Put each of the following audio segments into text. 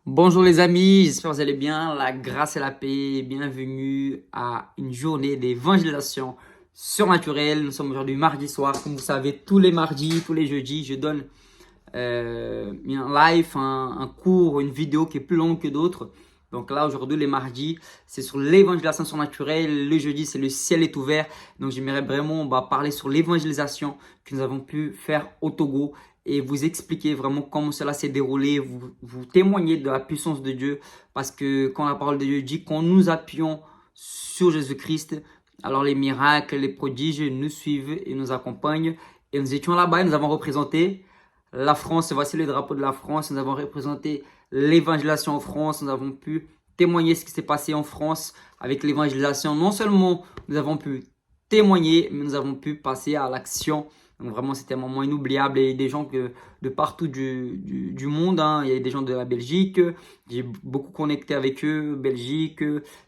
Bonjour les amis, j'espère que vous allez bien, la grâce et la paix, bienvenue à une journée d'évangélisation surnaturelle. Nous sommes aujourd'hui mardi soir, comme vous savez, tous les mardis, tous les jeudis, je donne un live, un cours, une vidéo qui est plus longue que d'autres. Donc là, aujourd'hui, les mardis, c'est sur l'évangélisation surnaturelle. Le jeudi, c'est le ciel est ouvert. Donc j'aimerais vraiment parler sur l'évangélisation que nous avons pu faire au Togo et vous expliquer vraiment comment cela s'est déroulé, vous témoigner de la puissance de Dieu. Parce que quand la parole de Dieu dit qu'on nous appuyons sur Jésus-Christ, alors les miracles, les prodiges nous suivent et nous accompagnent. Et nous étions là-bas et nous avons représenté la France. Voici le drapeau de la France. Nous avons représenté l'évangélisation en France. Nous avons pu témoigner ce qui s'est passé en France avec l'évangélisation. Non seulement nous avons pu témoigner, mais nous avons pu passer à l'action. Donc vraiment, c'était un moment inoubliable. Et des gens de partout du monde. Il y a des gens de la Belgique. J'ai beaucoup connecté avec eux. Belgique,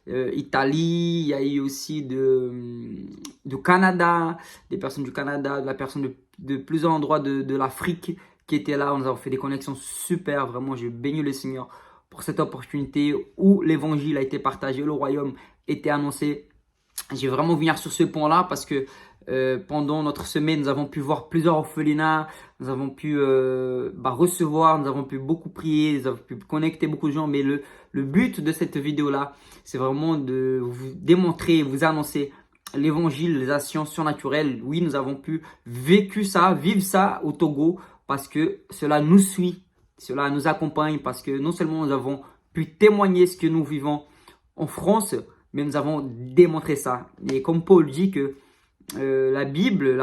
Italie. Il y a eu aussi du Canada, des personnes du Canada, de la personne de plusieurs endroits de l'Afrique qui étaient là. Nous avons fait des connexions super. Vraiment, j'ai béni le Seigneur pour cette opportunité où l'évangile a été partagé, le royaume était annoncé. Je vais vraiment venir sur ce point-là parce que pendant notre semaine, nous avons pu voir plusieurs orphelinats, nous avons pu recevoir, nous avons pu beaucoup prier, nous avons pu connecter beaucoup de gens. Mais le but de cette vidéo-là, c'est vraiment de vous démontrer, vous annoncer l'évangélisation surnaturelle. Oui, nous avons pu vivre ça au Togo parce que cela nous suit, cela nous accompagne parce que non seulement nous avons pu témoigner ce que nous vivons en France, mais nous avons démontré ça. Et comme Paul dit que la Bible,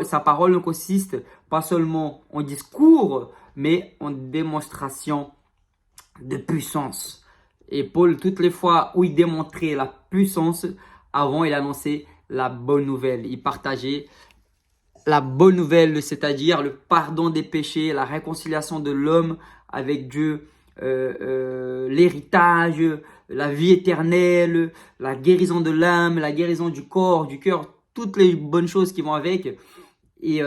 sa parole ne consiste pas seulement en discours, mais en démonstration de puissance. Et Paul, toutes les fois où il démontrait la puissance, avant il annonçait la bonne nouvelle. Il partageait la bonne nouvelle, c'est-à-dire le pardon des péchés, la réconciliation de l'homme avec Dieu, l'héritage, la vie éternelle, la guérison de l'âme, la guérison du corps, du cœur, toutes les bonnes choses qui vont avec. Et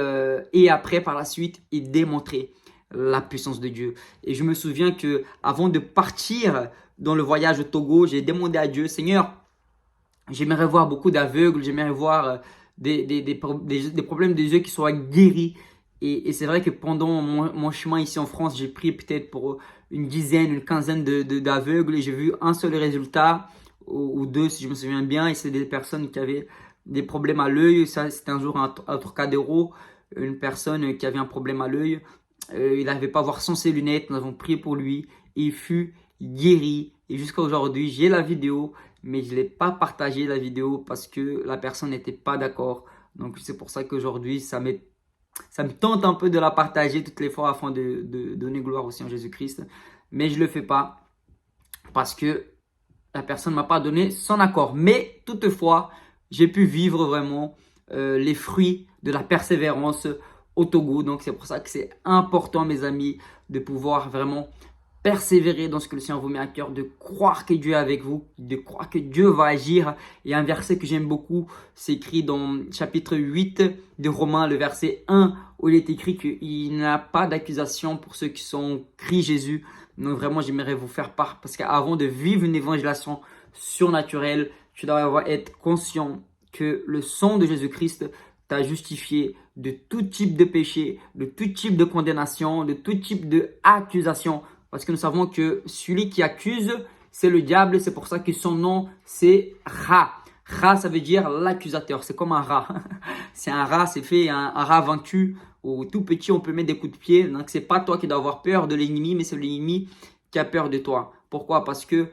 après, par la suite, il démontrait la puissance de Dieu. Et je me souviens que avant de partir dans le voyage au Togo, j'ai demandé à Dieu, Seigneur, j'aimerais voir beaucoup d'aveugles, j'aimerais voir des problèmes des yeux qui soient guéris. Et c'est vrai que pendant mon chemin ici en France, j'ai pris peut-être pour une dizaine, une quinzaine d'aveugles et j'ai vu un seul résultat ou deux si je me souviens bien. Et c'est des personnes qui avaient des problèmes à l'œil. Ça, c'était un jour un Trocadéro, une personne qui avait un problème à l'œil. Il n'arrivait pas à voir sans ses lunettes. Nous avons prié pour lui. Il fut guéri. Et jusqu'à aujourd'hui, j'ai la vidéo, mais je ne l'ai pas partagé la vidéo parce que la personne n'était pas d'accord. Donc c'est pour ça qu'aujourd'hui, ça me tente un peu de la partager toutes les fois afin de donner gloire aussi en Jésus-Christ. Mais je ne le fais pas parce que la personne ne m'a pas donné son accord. Mais toutefois, j'ai pu vivre vraiment les fruits de la persévérance au Togo. Donc c'est pour ça que c'est important, mes amis, de pouvoir vraiment persévérer dans ce que le Seigneur vous met à cœur, de croire que Dieu est avec vous, de croire que Dieu va agir. Il y a un verset que j'aime beaucoup, c'est écrit dans chapitre 8 de Romains, le verset 1, où il est écrit qu'il n'y a pas d'accusation pour ceux qui sont en Christ Jésus. Donc vraiment, j'aimerais vous faire part, parce qu'avant de vivre une évangélisation surnaturelle, tu dois être conscient que le sang de Jésus-Christ t'a justifié de tout type de péché, de tout type de condamnation, de tout type d'accusation. Parce que nous savons que celui qui accuse, c'est le diable. C'est pour ça que son nom, c'est Ra. Ra, ça veut dire l'accusateur. C'est comme un rat. C'est un rat, c'est fait un rat vaincu. Au tout petit, on peut mettre des coups de pied. Donc, c'est pas toi qui dois avoir peur de l'ennemi, mais c'est l'ennemi qui a peur de toi. Pourquoi? Parce que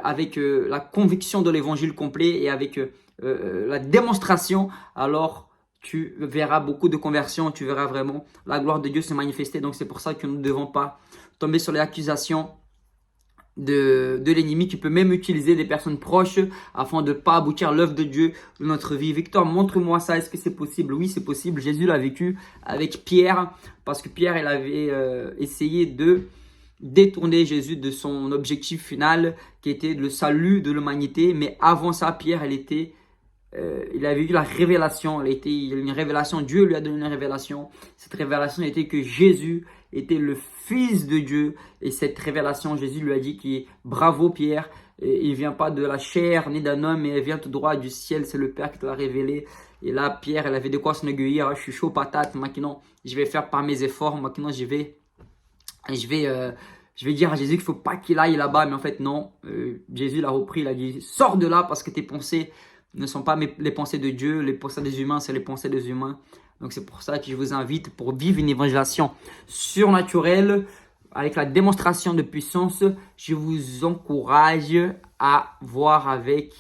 avec la conviction de l'évangile complet et avec la démonstration, alors tu verras beaucoup de conversions, tu verras vraiment la gloire de Dieu se manifester. Donc, c'est pour ça que nous ne devons pas tomber sur les accusations de l'ennemi qui peut même utiliser des personnes proches afin de ne pas aboutir l'œuvre de Dieu dans notre vie. Victor, montre-moi ça. Est-ce que c'est possible? Oui, c'est possible. Jésus l'a vécu avec Pierre parce que Pierre, il avait essayé de détourner Jésus de son objectif final qui était le salut de l'humanité. Mais avant ça, Pierre, elle était il avait eu la révélation. Il a eu une révélation. Dieu lui a donné une révélation. Cette révélation était que Jésus était le Fils de Dieu. Et cette révélation, Jésus lui a dit bravo Pierre. Et il ne vient pas de la chair ni d'un homme, mais elle vient tout droit du ciel. C'est le Père qui te l'a révélé. Et là, Pierre, elle avait de quoi s'enorgueillir. Je suis chaud patate. Maintenant, je vais faire par mes efforts. Maintenant, je vais dire à Jésus qu'il ne faut pas qu'il aille là-bas. Mais en fait, non. Jésus l'a repris. Il a dit, sors de là parce que tes pensées ne sont pas les pensées de Dieu. Les pensées des humains, c'est les pensées des humains. Donc, c'est pour ça que je vous invite pour vivre une évangélisation surnaturelle avec la démonstration de puissance. Je vous encourage à voir avec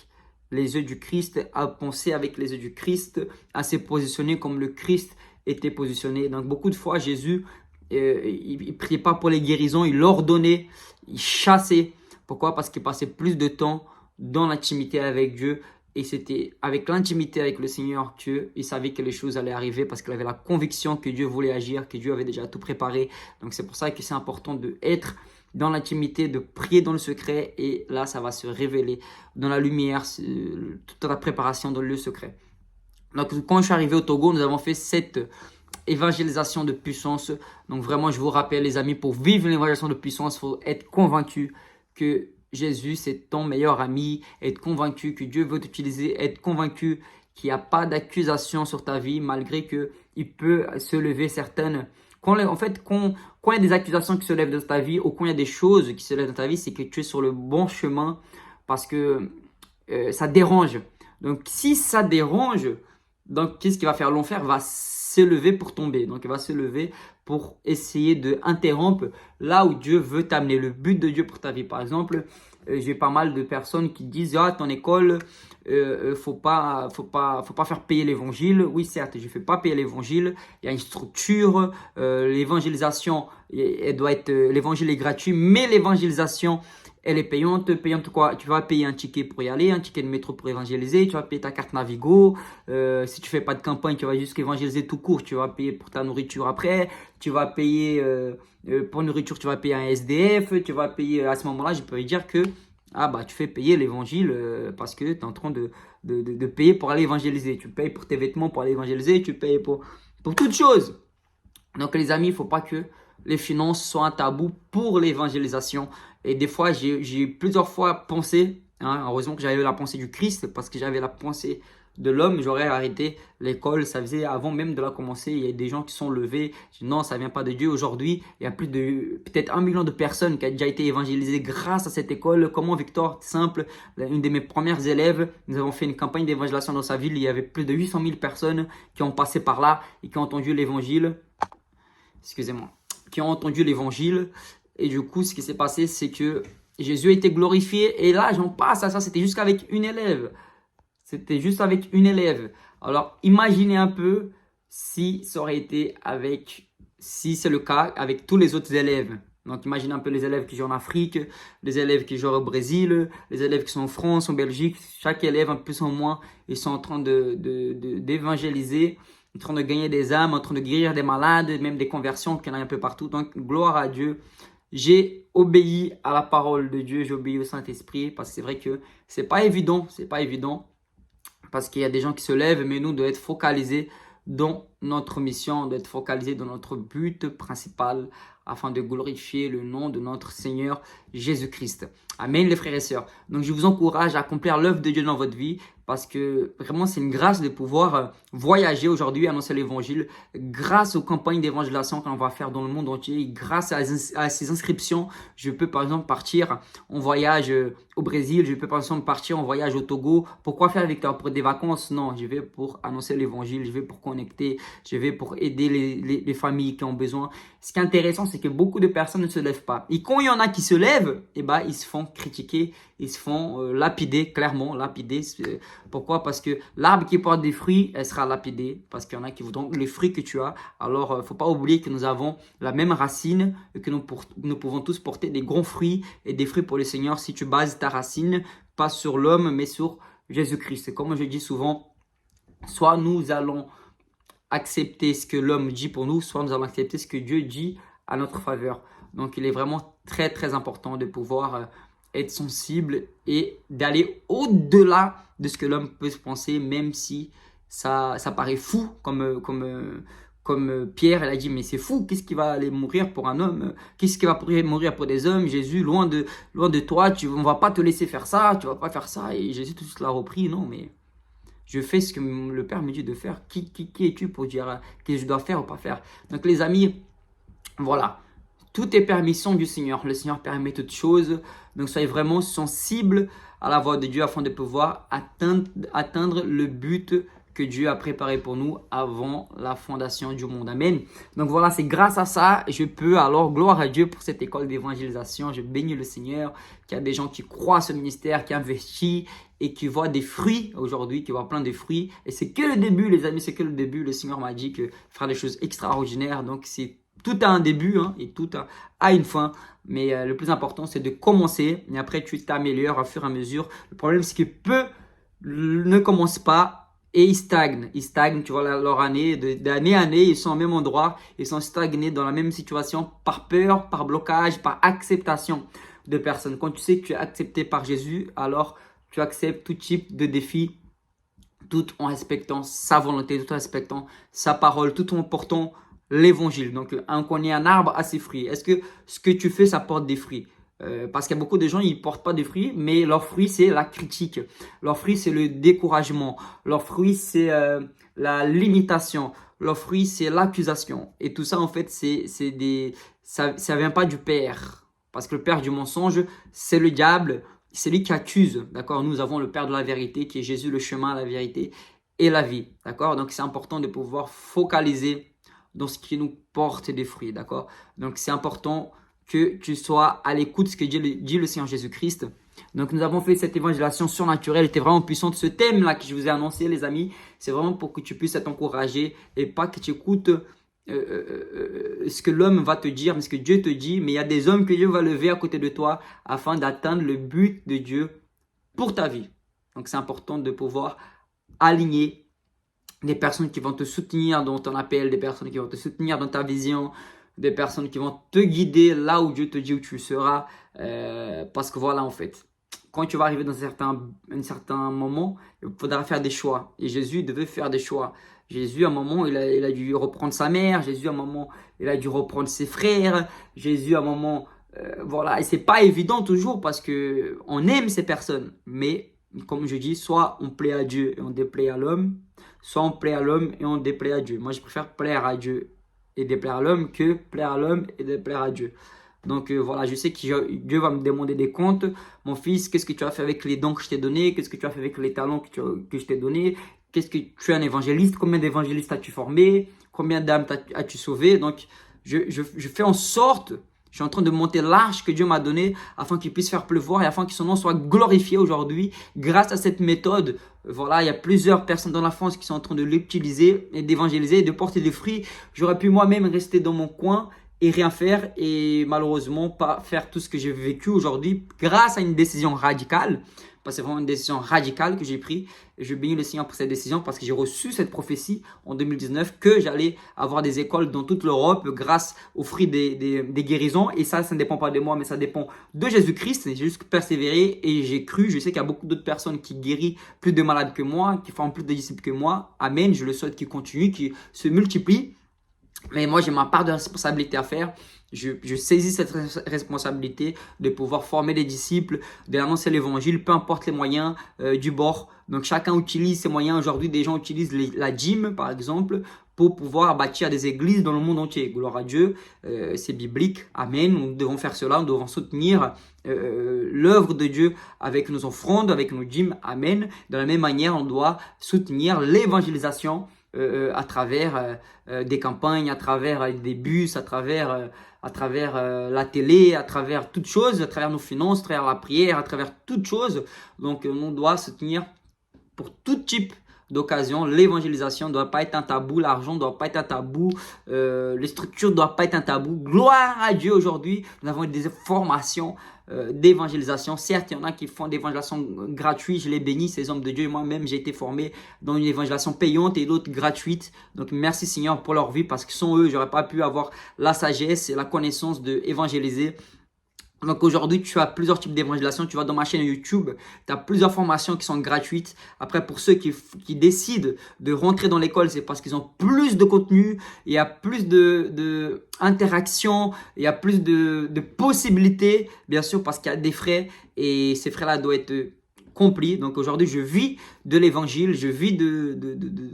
les yeux du Christ, à penser avec les yeux du Christ, à se positionner comme le Christ était positionné. Donc, beaucoup de fois, Jésus, il ne priait pas pour les guérisons, il ordonnait, il chassait. Pourquoi? Parce qu'il passait plus de temps dans l'intimité avec Dieu. Et c'était avec l'intimité avec le Seigneur qu'il savait que les choses allaient arriver parce qu'il avait la conviction que Dieu voulait agir, que Dieu avait déjà tout préparé. Donc c'est pour ça que c'est important d'être dans l'intimité, de prier dans le secret. Et là, ça va se révéler dans la lumière, toute la préparation dans le secret. Donc quand je suis arrivé au Togo, nous avons fait cette évangélisation de puissance. Donc vraiment, je vous rappelle les amis, pour vivre l'évangélisation de puissance, il faut être convaincu que Jésus, c'est ton meilleur ami, être convaincu que Dieu veut t'utiliser, être convaincu qu'il n'y a pas d'accusation sur ta vie, malgré qu'il peut se lever certaines. Quand il y a des accusations qui se lèvent dans ta vie, ou quand il y a des choses qui se lèvent dans ta vie, c'est que tu es sur le bon chemin parce que ça dérange. Donc, si ça dérange, donc qu'est-ce qu'il va faire? L'enfer va s'élever pour tomber. Donc, il va se lever pour essayer d'interrompre là où Dieu veut t'amener, le but de Dieu pour ta vie. Par exemple, j'ai pas mal de personnes qui disent « Ah, ton école, faut pas faire payer l'évangile. » Oui, certes, je ne fais pas payer l'évangile. Il y a une structure. L'évangélisation, l'évangile est gratuit, mais l'évangélisation, elle est payante. Payante quoi? Tu vas payer un ticket pour y aller, un ticket de métro pour évangéliser. Tu vas payer ta carte Navigo. Si tu fais pas de campagne, tu vas juste évangéliser tout court. Tu vas payer pour ta nourriture après. Tu vas payer pour nourriture, tu vas payer un SDF. Tu vas payer à ce moment-là, je peux dire que tu fais payer l'évangile parce que tu es en train de payer pour aller évangéliser. Tu payes pour tes vêtements pour aller évangéliser. Tu payes pour toutes choses. Donc les amis, il ne faut pas que les finances soient un tabou pour l'évangélisation. Et des fois, j'ai plusieurs fois pensé, heureusement que j'avais la pensée du Christ, parce que j'avais la pensée de l'homme, j'aurais arrêté l'école. Ça faisait avant même de la commencer, il y a des gens qui sont levés. Non, ça ne vient pas de Dieu. Aujourd'hui, il y a plus de peut-être 1 million de personnes qui ont déjà été évangélisées grâce à cette école. Comment, Victor? Simple, une de mes premières élèves, nous avons fait une campagne d'évangélisation dans sa ville. Il y avait plus de 800 000 personnes qui ont passé par là et qui ont entendu l'évangile. Excusez-moi. Qui ont entendu l'évangile. Et du coup, ce qui s'est passé, c'est que Jésus a été glorifié. Et là, j'en passe à ça. C'était juste avec une élève. C'était juste avec une élève. Alors, imaginez un peu si ça aurait été si c'est le cas, avec tous les autres élèves. Donc, imaginez un peu les élèves qui jouent en Afrique, les élèves qui jouent au Brésil, les élèves qui sont en France, en Belgique. Chaque élève, un peu en moins, ils sont en train d'évangéliser, en train de gagner des âmes, en train de guérir des malades, même des conversions qu'il y en a un peu partout. Donc, gloire à Dieu. J'ai obéi à la parole de Dieu, j'ai obéi au Saint-Esprit parce que c'est vrai que c'est pas évident, parce qu'il y a des gens qui se lèvent, mais nous, devons être focalisés dans notre mission, d'être focalisés dans notre but principal afin de glorifier le nom de notre Seigneur Jésus-Christ. Amen, les frères et sœurs. Donc, je vous encourage à accomplir l'œuvre de Dieu dans votre vie parce que vraiment, c'est une grâce de pouvoir voyager aujourd'hui, annoncer l'évangile grâce aux campagnes d'évangélisation qu'on va faire dans le monde entier. Grâce à ces inscriptions, je peux par exemple partir en voyage au Brésil, je peux par exemple partir en voyage au Togo. Pourquoi faire, Victor? Pour des vacances? Non, je vais pour annoncer l'évangile, je vais pour connecter, je vais pour aider les familles qui ont besoin. Ce qui est intéressant, c'est que beaucoup de personnes ne se lèvent pas. Et quand il y en a qui se lèvent, ils se font critiquer, ils se font lapider, clairement lapider. Pourquoi? Parce que l'arbre qui porte des fruits, elle sera lapidée. Parce qu'il y en a qui voudront les fruits que tu as. Alors, il ne faut pas oublier que nous avons la même racine et que nous pouvons tous porter des grands fruits et des fruits pour le Seigneur si tu bases ta racine, pas sur l'homme, mais sur Jésus-Christ. Comme je dis souvent, soit nous allons accepter ce que l'homme dit pour nous, soit nous allons accepter ce que Dieu dit à notre faveur. Donc, il est vraiment très, très important de pouvoir être sensible et d'aller au-delà de ce que l'homme peut se penser, même si ça paraît fou, comme Pierre, elle a dit, mais c'est fou, qu'est-ce qui va aller mourir pour un homme? Qu'est-ce qui va mourir pour des hommes? Jésus, loin de toi, on ne va pas te laisser faire ça, tu ne vas pas faire ça. Et Jésus tout de suite l'a repris, non, mais je fais ce que le Père me dit de faire. Qui es-tu pour dire que je dois faire ou pas faire? Donc les amis, voilà. Tout est permission du Seigneur. Le Seigneur permet toutes choses. Donc soyez vraiment sensibles à la voix de Dieu afin de pouvoir atteindre le but que Dieu a préparé pour nous avant la fondation du monde. Amen. Donc voilà, c'est grâce à ça, je peux alors, gloire à Dieu pour cette école d'évangélisation. Je bénis le Seigneur, qu'il y a des gens qui croient à ce ministère, qui investissent et qui voient des fruits aujourd'hui, qui voient plein de fruits. Et c'est que le début, les amis, c'est que le début. Le Seigneur m'a dit que fera des choses extraordinaires. Donc c'est tout a un début et tout a une fin. Mais le plus important, c'est de commencer. Et après, tu t'améliores au fur et à mesure. Le problème, c'est que peu ne commencent pas. Et ils stagnent, tu vois, leur année, d'année à année, ils sont au même endroit, ils sont stagnés dans la même situation par peur, par blocage, par acceptation de personnes. Quand tu sais que tu es accepté par Jésus, alors tu acceptes tout type de défi, tout en respectant sa volonté, tout en respectant sa parole, tout en portant l'évangile. Donc, on est un arbre à ses fruits. Est-ce que ce que tu fais, ça porte des fruits? Parce qu'il y a beaucoup de gens, ils ne portent pas de fruits, mais leur fruit, c'est la critique. Leur fruit, c'est le découragement. Leur fruit, c'est la limitation. Leur fruit, c'est l'accusation. Et tout ça, en fait, ça ne vient pas du Père. Parce que le Père du mensonge, c'est le diable. C'est lui qui accuse. D'accord? Nous avons le Père de la vérité, qui est Jésus, le chemin, la vérité et la vie. D'accord? Donc, c'est important de pouvoir focaliser dans ce qui nous porte des fruits. D'accord? Donc, c'est important que tu sois à l'écoute de ce que dit le Seigneur Jésus-Christ. Donc, nous avons fait cette évangélisation surnaturelle. Elle était vraiment puissante. Ce thème-là que je vous ai annoncé, les amis, c'est vraiment pour que tu puisses être encouragé et pas que tu écoutes ce que l'homme va te dire, mais ce que Dieu te dit. Mais il y a des hommes que Dieu va lever à côté de toi afin d'atteindre le but de Dieu pour ta vie. Donc, c'est important de pouvoir aligner des personnes qui vont te soutenir dans ton appel, des personnes qui vont te soutenir dans ta vision, des personnes qui vont te guider là où Dieu te dit où tu seras. Parce que voilà, en fait, quand tu vas arriver dans un certain moment, il faudra faire des choix. Et Jésus devait faire des choix. Jésus, à un moment, il a dû reprendre sa mère. Jésus, à un moment, il a dû reprendre ses frères. Jésus, à un moment, voilà. Et c'est pas évident toujours parce que on aime ces personnes. Mais, comme je dis, soit on plaît à Dieu et on déplaît à l'homme, soit on plaît à l'homme et on déplaît à Dieu. Moi, je préfère plaire à Dieu et déplaire à l'homme que plaire à l'homme et déplaire à Dieu. Donc voilà, je sais que Dieu va me demander des comptes. Mon fils, qu'est-ce que tu as fait avec les dons que je t'ai donnés? Qu'est-ce que tu as fait avec les talents que je t'ai donnés? Qu'est-ce que tu es un évangéliste? Combien d'évangélistes as-tu formé? Combien d'âmes as-tu sauvé? Donc je fais en sorte, je suis en train de monter l'arche que Dieu m'a donnée afin qu'il puisse faire pleuvoir et afin que son nom soit glorifié aujourd'hui grâce à cette méthode. Voilà, il y a plusieurs personnes dans la France qui sont en train de l'utiliser et d'évangéliser et de porter des fruits. J'aurais pu moi-même rester dans mon coin et rien faire et malheureusement pas faire tout ce que j'ai vécu aujourd'hui grâce à une décision radicale. Parce que c'est vraiment une décision radicale que j'ai prise. Et je bénis le Seigneur pour cette décision parce que j'ai reçu cette prophétie en 2019 que j'allais avoir des écoles dans toute l'Europe grâce aux fruits des guérisons. Et ça ne dépend pas de moi, mais ça dépend de Jésus-Christ. J'ai juste persévéré et j'ai cru. Je sais qu'il y a beaucoup d'autres personnes qui guérissent plus de malades que moi, qui font plus de disciples que moi. Amen. Je le souhaite qu'ils continuent, qu'ils se multiplient. Mais moi, j'ai ma part de responsabilité à faire. Je saisis cette responsabilité de pouvoir former des disciples, d'annoncer l'évangile, peu importe les moyens du bord. Donc, chacun utilise ses moyens. Aujourd'hui, des gens utilisent la gym, par exemple, pour pouvoir bâtir des églises dans le monde entier. Gloire à Dieu, c'est biblique. Amen. Nous devons faire cela. Nous devons soutenir l'œuvre de Dieu avec nos offrandes, avec nos gym. Amen. De la même manière, on doit soutenir l'évangélisation à travers des campagnes, à travers des bus, à travers la télé, à travers toutes choses, à travers nos finances, à travers la prière, à travers toutes choses. Donc, on doit se tenir pour tout type d'occasion. L'évangélisation ne doit pas être un tabou, l'argent ne doit pas être un tabou, les structures ne doivent pas être un tabou. Gloire à Dieu aujourd'hui, nous avons des formations d'évangélisation. Certes, il y en a qui font des évangélisations gratuites, je les bénis, ces hommes de Dieu. Moi-même, j'ai été formé dans une évangélisation payante et d'autres gratuites. Donc, merci Seigneur pour leur vie parce que sans eux, j'aurais pas pu avoir la sagesse et la connaissance d'évangéliser Donc aujourd'hui, tu as plusieurs types d'évangélisation. Tu vas dans ma chaîne YouTube, tu as plusieurs formations qui sont gratuites. Après, pour ceux qui décident de rentrer dans l'école, c'est parce qu'ils ont plus de contenu, il y a plus de interactions, il y a plus de possibilités, bien sûr, parce qu'il y a des frais et ces frais-là doivent être compris. Donc aujourd'hui, je vis de l'évangile, je vis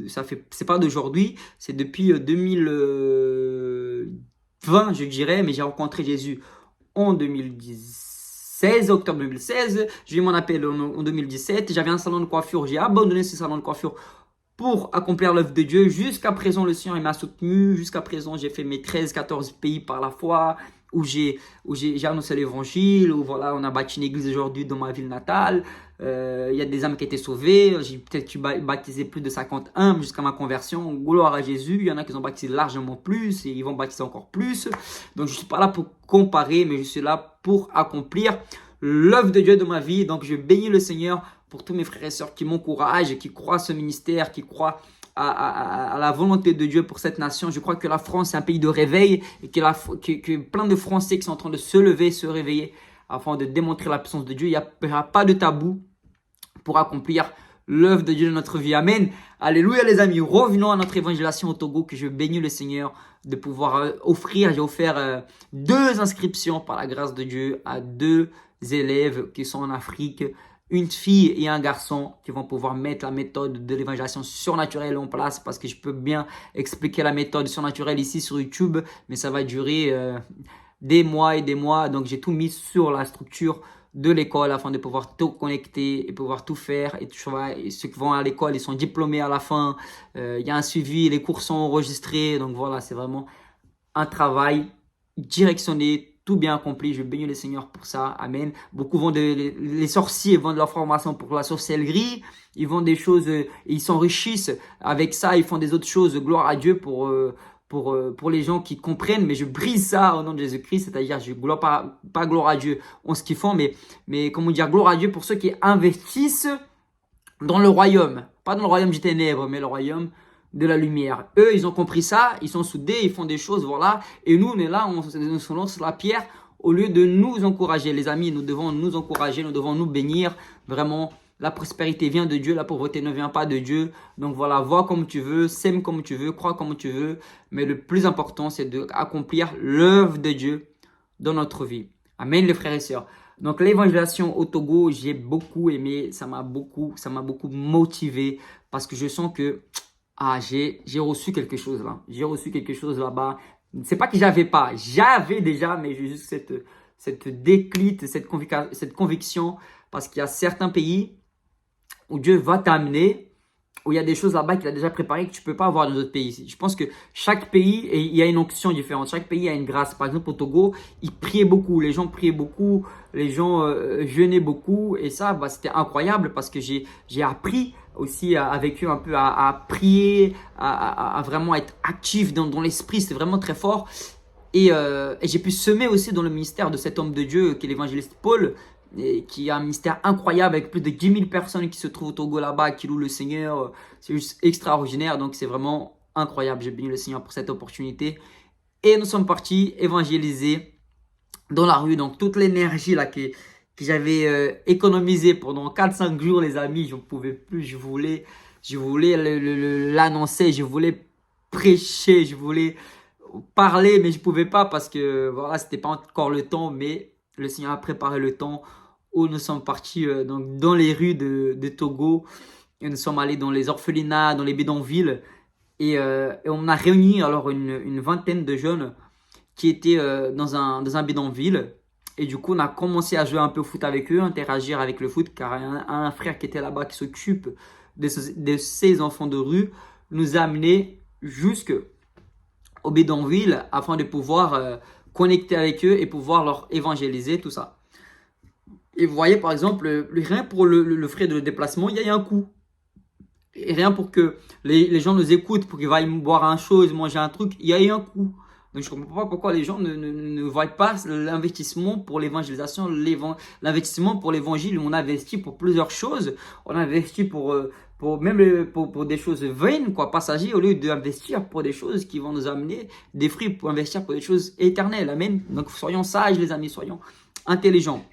ça fait, c'est pas d'aujourd'hui, c'est depuis 2020, je dirais, mais j'ai rencontré Jésus en 2016, octobre 2016. J'ai eu mon appel en 2017. J'avais un salon de coiffure. J'ai abandonné ce salon de coiffure pour accomplir l'œuvre de Dieu. Jusqu'à présent, le Seigneur il m'a soutenu. Jusqu'à présent, j'ai fait mes 13-14 pays par la foi où j'ai annoncé l'évangile, où voilà, on a bâti une église aujourd'hui dans ma ville natale. Il y a des âmes qui étaient sauvées. J'ai peut-être baptisé plus de 50 âmes jusqu'à ma conversion. Gloire à Jésus. Il y en a qui ont baptisé largement plus et ils vont baptiser encore plus. Donc, je ne suis pas là pour comparer, mais je suis là pour accomplir l'œuvre de Dieu dans ma vie. Donc, je bénis le Seigneur pour tous mes frères et sœurs qui m'encouragent, qui croient à ce ministère, qui croient à la volonté de Dieu pour cette nation. Je crois que la France est un pays de réveil et que plein de Français qui sont en train de se lever, se réveiller afin de démontrer la puissance de Dieu. Il n'y aura pas de tabou pour accomplir l'œuvre de Dieu dans notre vie. Amen. Alléluia les amis. Revenons à notre évangélisation au Togo que je bénis le Seigneur de pouvoir offrir. J'ai offert 2 inscriptions par la grâce de Dieu à 2 élèves qui sont en Afrique. Une fille et un garçon qui vont pouvoir mettre la méthode de l'évangélisation surnaturelle en place parce que je peux bien expliquer la méthode surnaturelle ici sur YouTube, mais ça va durer des mois et des mois. Donc, j'ai tout mis sur la structure de l'école afin de pouvoir tout connecter et pouvoir tout faire. Et ceux qui vont à l'école, ils sont diplômés à la fin. Il y a un suivi, les cours sont enregistrés. Donc, voilà, c'est vraiment un travail directionné, tout bien accompli. Je bénis le Seigneur pour ça. Amen. Beaucoup les sorciers vendent leur formation pour la sorcellerie. Ils vendent des choses, ils s'enrichissent avec ça. Ils font des autres choses. Gloire à Dieu pour les gens qui comprennent. Mais je brise ça au nom de Jésus-Christ. C'est-à-dire, je gloire pas gloire à Dieu en ce qu'ils font, mais comment dire, gloire à Dieu pour ceux qui investissent dans le royaume. Pas dans le royaume du ténèbre, mais le royaume de la lumière. Eux, ils ont compris ça, ils sont soudés, ils font des choses, voilà. Et nous, on est là, on se lance la pierre au lieu de nous encourager. Les amis, nous devons nous encourager, nous devons nous bénir. Vraiment, la prospérité vient de Dieu, la pauvreté ne vient pas de Dieu. Donc voilà, vois comme tu veux, sème comme tu veux, crois comme tu veux. Mais le plus important, c'est d'accomplir l'œuvre de Dieu dans notre vie. Amen, les frères et sœurs. Donc l'évangélisation au Togo, j'ai beaucoup aimé, ça m'a beaucoup motivé parce que je sens que j'ai reçu quelque chose là. J'ai reçu quelque chose là-bas. C'est pas que j'avais déjà, mais j'ai juste cette déclic, cette conviction parce qu'il y a certains pays où Dieu va t'amener, où il y a des choses là-bas qu'il a déjà préparées que tu peux pas avoir dans d'autres pays. Je pense que chaque pays, il y a une onction différente. Chaque pays a une grâce. Par exemple, au Togo, ils priaient beaucoup. Les gens priaient beaucoup. Les gens jeûnaient beaucoup. Et ça, c'était incroyable parce que j'ai appris aussi avec eux un peu à prier, à vraiment être actif dans l'esprit. C'était vraiment très fort. Et j'ai pu semer aussi dans le ministère de cet homme de Dieu qui est l'évangéliste Paul, et qui a un ministère incroyable avec plus de 10 000 personnes qui se trouvent au Togo là-bas, qui louent le Seigneur. C'est juste extraordinaire, donc c'est vraiment incroyable. J'ai béni le Seigneur pour cette opportunité. Et nous sommes partis évangéliser dans la rue, donc toute l'énergie là que j'avais économisée pendant 4-5 jours, les amis, je ne pouvais plus, je voulais l'annoncer, je voulais prêcher, je voulais parler, mais je ne pouvais pas parce que voilà, c'était pas encore le temps, mais le Seigneur a préparé le temps où nous sommes partis donc, dans les rues de Togo et nous sommes allés dans les orphelinats, dans les bidonvilles et on a réuni alors une vingtaine de jeunes qui étaient dans un bidonville et du coup on a commencé à jouer un peu au foot avec eux, interagir avec le foot car un frère qui était là-bas qui s'occupe de ces enfants de rue nous a amenés jusqu'au bidonville afin de pouvoir connecter avec eux et pouvoir leur évangéliser, tout ça. Et vous voyez, par exemple, rien pour le frais de déplacement, il y a un coût. Et rien pour que les gens nous écoutent, pour qu'ils vaillent boire un chose, manger un truc, il y a un coût. Donc, je ne comprends pas pourquoi les gens ne voient pas l'investissement pour l'évangélisation, l'investissement pour l'évangile. On investit pour plusieurs choses. On investit pour des choses vaines, quoi, passagères, au lieu d'investir pour des choses qui vont nous amener des fruits, pour investir pour des choses éternelles. Amen. Donc, soyons sages, les amis, soyons intelligents.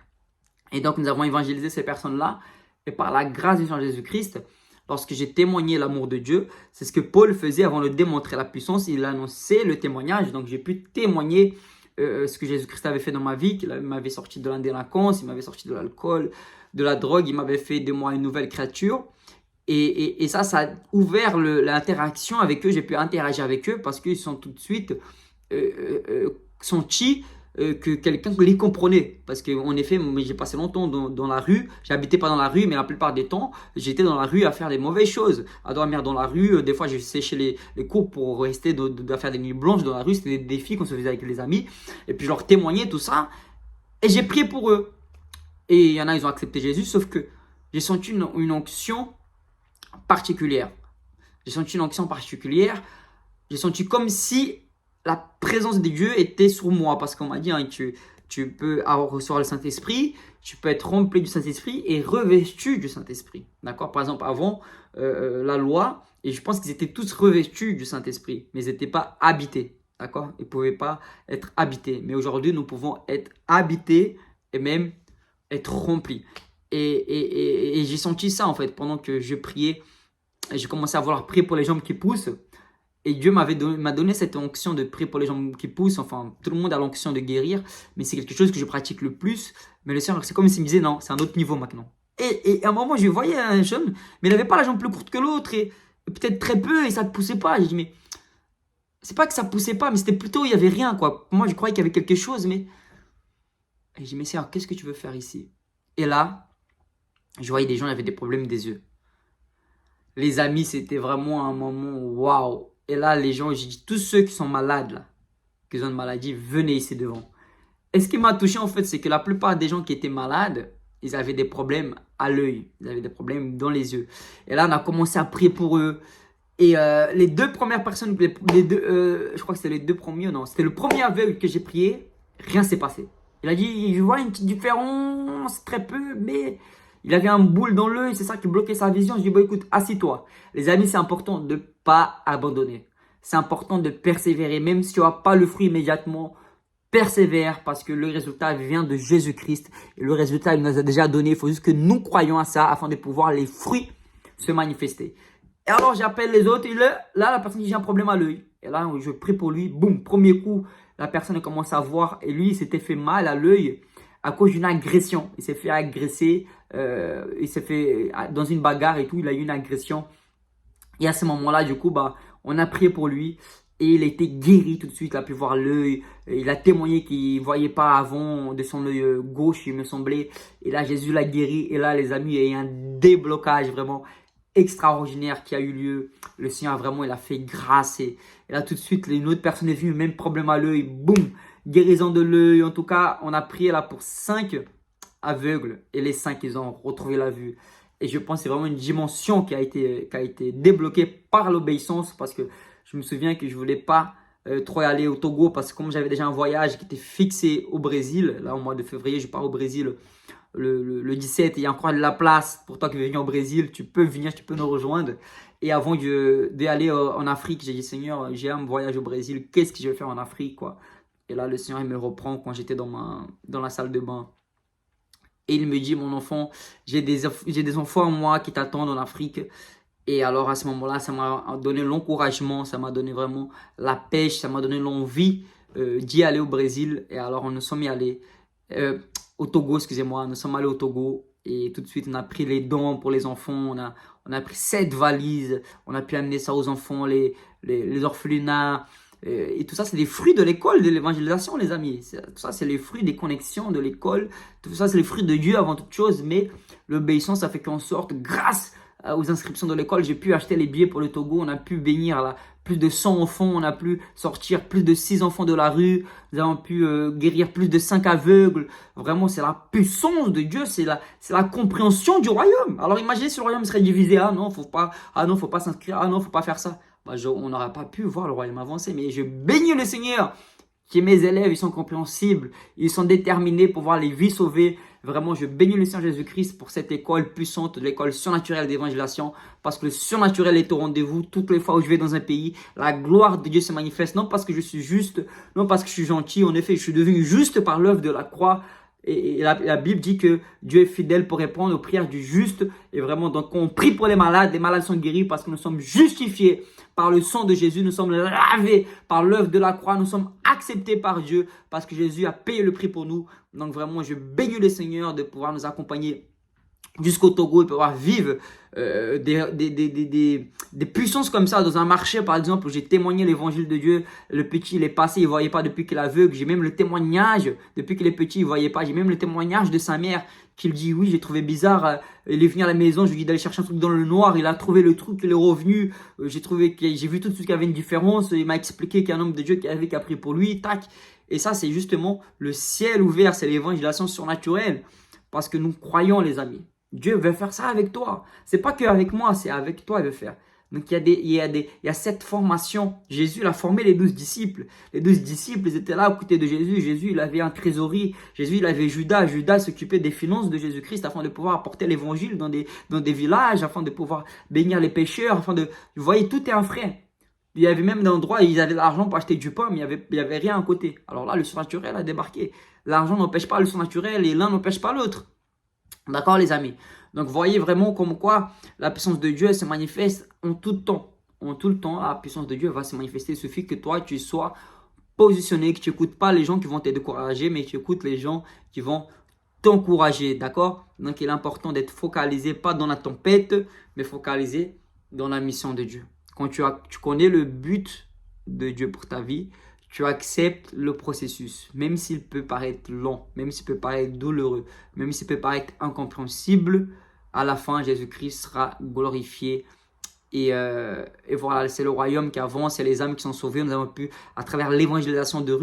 Et donc, nous avons évangélisé ces personnes-là. Et par la grâce du Seigneur Jésus-Christ, lorsque j'ai témoigné l'amour de Dieu, c'est ce que Paul faisait avant de démontrer la puissance. Il annonçait le témoignage. Donc, j'ai pu témoigner ce que Jésus-Christ avait fait dans ma vie, qu'il m'avait sorti de la délinquance, il m'avait sorti de l'alcool, de la drogue, il m'avait fait de moi une nouvelle créature. Et ça a ouvert l'interaction avec eux. J'ai pu interagir avec eux parce qu'ils sont tout de suite sentis que quelqu'un les comprenait. Parce qu'en effet, j'ai passé longtemps dans la rue. J'habitais pas dans la rue, mais la plupart des temps, j'étais dans la rue à faire des mauvaises choses. À dormir dans la rue. Des fois, je séchais les cours pour rester à faire des nuits blanches dans la rue. C'était des défis qu'on se faisait avec les amis. Et puis, je leur témoignais tout ça. Et j'ai prié pour eux. Et il y en a, ils ont accepté Jésus. Sauf que j'ai senti une onction particulière. J'ai senti une onction particulière. J'ai senti comme si la présence de Dieu était sur moi. Parce qu'on m'a dit, hein, tu peux recevoir le Saint-Esprit, tu peux être rempli du Saint-Esprit et revêtu du Saint-Esprit. D'accord? Par exemple, avant la loi, et je pense qu'ils étaient tous revêtus du Saint-Esprit, mais ils n'étaient pas habités. D'accord? Ils ne pouvaient pas être habités. Mais aujourd'hui, nous pouvons être habités et même être remplis. Et j'ai senti ça en fait pendant que je priais. J'ai commencé à vouloir prier pour les jambes qui poussent. Et Dieu m'a donné cette onction de prier pour les jambes qui poussent. Enfin, tout le monde a l'onction de guérir. Mais c'est quelque chose que je pratique le plus. Mais le Seigneur, c'est comme s'il me disait non, c'est un autre niveau maintenant. Et à un moment, je voyais un jeune, mais il n'avait pas la jambe plus courte que l'autre. Et peut-être très peu, et ça ne poussait pas. J'ai dit, mais c'est pas que ça ne poussait pas, mais c'était plutôt, il n'y avait rien, quoi. Moi, je croyais qu'il y avait quelque chose, mais. Et j'ai dit, mais Seigneur, qu'est-ce que tu veux faire ici? Et là, je voyais des gens qui avaient des problèmes des yeux. Les amis, c'était vraiment un moment waouh. Et là, les gens, j'ai dit, tous ceux qui sont malades, là, qui ont une maladie, venez ici devant. Et ce qui m'a touché, en fait, c'est que la plupart des gens qui étaient malades, ils avaient des problèmes à l'œil. Ils avaient des problèmes dans les yeux. Et là, on a commencé à prier pour eux. Et les deux premières personnes, je crois que c'était les deux premiers, non, c'était le premier aveugle que j'ai prié, rien s'est passé. Il a dit, je vois une petite différence, très peu, mais il avait un boule dans l'œil, c'est ça qui bloquait sa vision. Je dis, bon écoute, assis-toi. Les amis, c'est important de ne pas abandonner. C'est important de persévérer, même si tu n'as pas le fruit immédiatement. Persévère parce que le résultat vient de Jésus-Christ. Et le résultat, il nous a déjà donné. Il faut juste que nous croyions à ça afin de pouvoir les fruits se manifester. Et alors, j'appelle les autres. Et là, la personne dit, j'ai un problème à l'œil. Et là, je prie pour lui. Boum, premier coup, la personne commence à voir. Et lui, il s'était fait mal à l'œil à cause d'une agression. Il s'est fait agresser. Il s'est fait dans une bagarre et tout. Il a eu une agression. Et à ce moment-là, du coup, on a prié pour lui. Et il a été guéri tout de suite, il a pu voir l'œil. Il a témoigné qu'il ne voyait pas avant de son œil gauche, il me semblait. Et là, Jésus l'a guéri. Et là, les amis, il y a eu un déblocage vraiment extraordinaire qui a eu lieu. Le Seigneur, vraiment, il a fait grâce. Et là, tout de suite, une autre personne est venue, même problème à l'œil. Boum, guérison de l'œil. En tout cas, on a prié là pour 5 aveugles. Et les 5, ils ont retrouvé la vue. Et je pense que c'est vraiment une dimension qui a été débloquée par l'obéissance parce que je me souviens que je ne voulais pas trop aller au Togo parce que comme j'avais déjà un voyage qui était fixé au Brésil, là au mois de février, je pars au Brésil le 17 et il y a encore de la place pour toi qui veux venir au Brésil, tu peux venir, tu peux nous rejoindre. Et avant d'aller en Afrique, j'ai dit Seigneur, j'ai un voyage au Brésil, qu'est-ce que je vais faire en Afrique quoi? Et là le Seigneur il me reprend quand j'étais dans la salle de bain. Et il me dit mon enfant, j'ai des enfants moi qui t'attendent en Afrique. Et alors à ce moment-là, ça m'a donné l'encouragement, ça m'a donné vraiment la pêche, ça m'a donné l'envie d'y aller au Brésil. Et alors on nous sommes allés au Togo, excusez-moi, nous sommes allés au Togo. Et tout de suite, on a pris les dons pour les enfants, on a pris 7 valises, on a pu amener ça aux enfants, les orphelinats. Et tout ça, c'est des fruits de l'école de l'évangélisation, les amis. Tout ça, c'est les fruits des connexions de l'école. Tout ça, c'est les fruits de Dieu avant toute chose. Mais l'obéissance, ça fait qu'en sorte, grâce aux inscriptions de l'école, j'ai pu acheter les billets pour le Togo, on a pu bénir là, plus de 100 enfants, on a pu sortir plus de 6 enfants de la rue, nous avons pu guérir plus de 5 aveugles. Vraiment, c'est la puissance de Dieu, c'est la compréhension du royaume. Alors imaginez si le royaume serait divisé, ah non, faut pas s'inscrire, ah non, faut pas faire ça. On n'aurait pas pu voir le royaume avancer, mais je bénis le Seigneur, que mes élèves, ils sont compréhensibles, ils sont déterminés pour voir les vies sauvées. Vraiment, je bénis le Seigneur Jésus-Christ pour cette école puissante, l'école surnaturelle d'évangélisation, parce que le surnaturel est au rendez-vous. Toutes les fois où je vais dans un pays, la gloire de Dieu se manifeste, non parce que je suis juste, non parce que je suis gentil. En effet, je suis devenu juste par l'œuvre de la croix, Et la Bible dit que Dieu est fidèle pour répondre aux prières du juste. Et vraiment, donc on prie pour les malades sont guéris parce que nous sommes justifiés par le sang de Jésus. Nous sommes lavés par l'œuvre de la croix. Nous sommes acceptés par Dieu parce que Jésus a payé le prix pour nous. Donc vraiment, je bénis le Seigneur de pouvoir nous accompagner jusqu'au Togo et pouvoir vivre des puissances comme ça dans un marché, par exemple, où j'ai témoigné l'évangile de Dieu. Le petit, il est passé, il ne voyait pas depuis qu'il est aveugle. J'ai même le témoignage, depuis qu'il est petit, il ne voyait pas. J'ai même le témoignage de sa mère qui dit, oui, j'ai trouvé bizarre. Il est venu à la maison, je lui ai dit d'aller chercher un truc dans le noir. Il a trouvé le truc, il est revenu. J'ai vu tout de suite qu'il y avait une différence. Il m'a expliqué qu'il y a un homme de Dieu qui a prié pour lui. Tac. Et ça, c'est justement le ciel ouvert, c'est l'évangélisation surnaturelle. Parce que nous croyons, les amis. Dieu veut faire ça avec toi. C'est pas qu'avec moi, c'est avec toi, il veut faire. Donc, il y a cette formation. Jésus, il a formé les 12 disciples. Les 12 disciples, ils étaient là à côté de Jésus. Jésus, il avait un trésorerie. Jésus, il avait Judas. Judas s'occupait des finances de Jésus-Christ afin de pouvoir apporter l'évangile dans des villages, afin de pouvoir bénir les pécheurs, vous voyez, tout est un frais. Il y avait même des endroits où ils avaient de l'argent pour acheter du pain, mais il y avait rien à côté. Alors là, le surnaturel a débarqué. L'argent n'empêche pas le surnaturel et l'un n'empêche pas l'autre. D'accord, les amis? Donc, voyez vraiment comme quoi la puissance de Dieu se manifeste en tout temps. En tout le temps, la puissance de Dieu va se manifester. Il suffit que toi, tu sois positionné, que tu n'écoutes pas les gens qui vont te décourager, mais que tu écoutes les gens qui vont t'encourager. D'accord? Donc, il est important d'être focalisé, pas dans la tempête, mais focalisé dans la mission de Dieu. Quand tu connais le but de Dieu pour ta vie, tu acceptes le processus, même s'il peut paraître long, même s'il peut paraître douloureux, même s'il peut paraître incompréhensible. À la fin, Jésus-Christ sera glorifié. Et voilà, c'est le royaume qui avance, c'est les âmes qui sont sauvées. Nous avons pu, à travers l'évangélisation de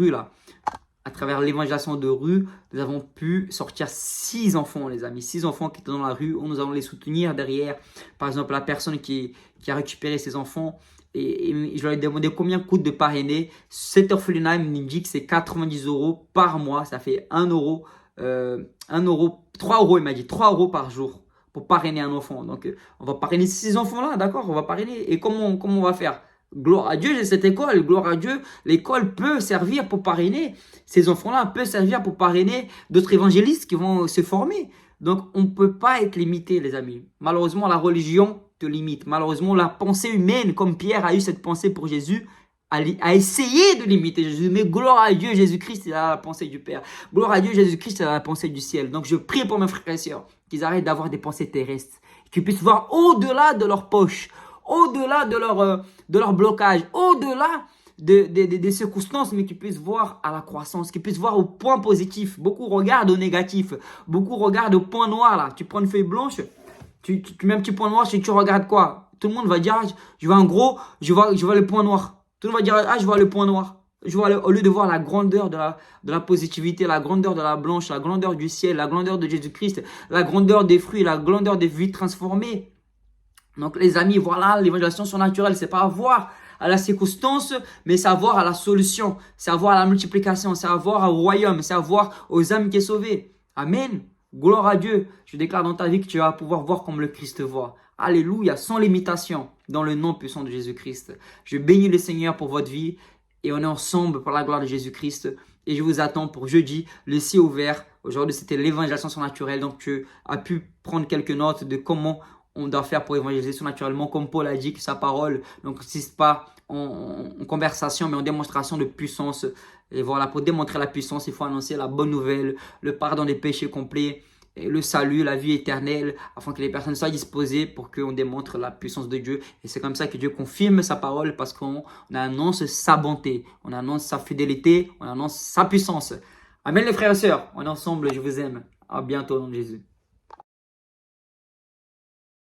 rue, nous avons pu sortir 6 enfants, les amis. 6 enfants qui étaient dans la rue, où nous allons les soutenir derrière. Par exemple, la personne qui a récupéré ses enfants, et je leur ai demandé combien coûte de parrainer. Cet orphelinat, il me dit que c'est 90 € par mois. Ça fait 1 euro, 3 euros, il m'a dit 3 € par jour pour parrainer un enfant. Donc, on va parrainer ces enfants-là, d'accord? On va parrainer. Et comment on va faire? Gloire à Dieu, j'ai cette école. Gloire à Dieu, l'école peut servir pour parrainer. Ces enfants-là peuvent servir pour parrainer d'autres évangélistes qui vont se former. Donc, on ne peut pas être limité, les amis. Malheureusement, la religion te limite. Malheureusement, la pensée humaine, comme Pierre a eu cette pensée pour Jésus, a essayé de limiter Jésus. Mais gloire à Dieu, Jésus-Christ, il a la pensée du Père. Gloire à Dieu, Jésus-Christ, il a la pensée du ciel. Donc, je prie pour mes frères et sœurs qu'ils arrêtent d'avoir des pensées terrestres, qu'ils puissent voir au-delà de leur poche, au-delà de leur blocage, au-delà des circonstances, mais qu'ils puissent voir à la croissance, qu'ils puissent voir au point positif. Beaucoup regardent au négatif, beaucoup regardent au point noir. Là. Tu prends une feuille blanche, tu mets un petit point noir, tu regardes quoi? Tout le monde va dire, ah, je vois un gros, je vois le point noir. Tout le monde va dire, ah, je vois le point noir. Au lieu de voir la grandeur de la positivité, la grandeur de la blanche, la grandeur du ciel, la grandeur de Jésus-Christ, la grandeur des fruits, la grandeur des vies transformées. Donc les amis, voilà, l'évangélisation surnaturelle, c'est pas voir à la circonstance, mais c'est voir à la solution, c'est voir à la multiplication, c'est voir au royaume, c'est voir aux âmes qui sont sauvées. Amen. Gloire à Dieu. Je déclare dans ta vie que tu vas pouvoir voir comme le Christ voit. Alléluia, sans limitation, dans le nom puissant de Jésus-Christ. Je bénis le Seigneur pour votre vie et on est ensemble pour la gloire de Jésus-Christ. Et je vous attends pour jeudi, le ciel ouvert. Aujourd'hui, c'était l'évangélisation surnaturelle. Donc, tu as pu prendre quelques notes de comment on doit faire pour évangéliser surnaturellement, comme Paul a dit que sa parole ne consiste pas en conversation, mais en démonstration de puissance. Et voilà, pour démontrer la puissance, il faut annoncer la bonne nouvelle, le pardon des péchés complet, et le salut, la vie éternelle, afin que les personnes soient disposées pour qu'on démontre la puissance de Dieu. Et c'est comme ça que Dieu confirme sa parole, parce qu'on annonce sa bonté, on annonce sa fidélité, on annonce sa puissance. Amen les frères et sœurs, on est ensemble, je vous aime. À bientôt dans Jésus.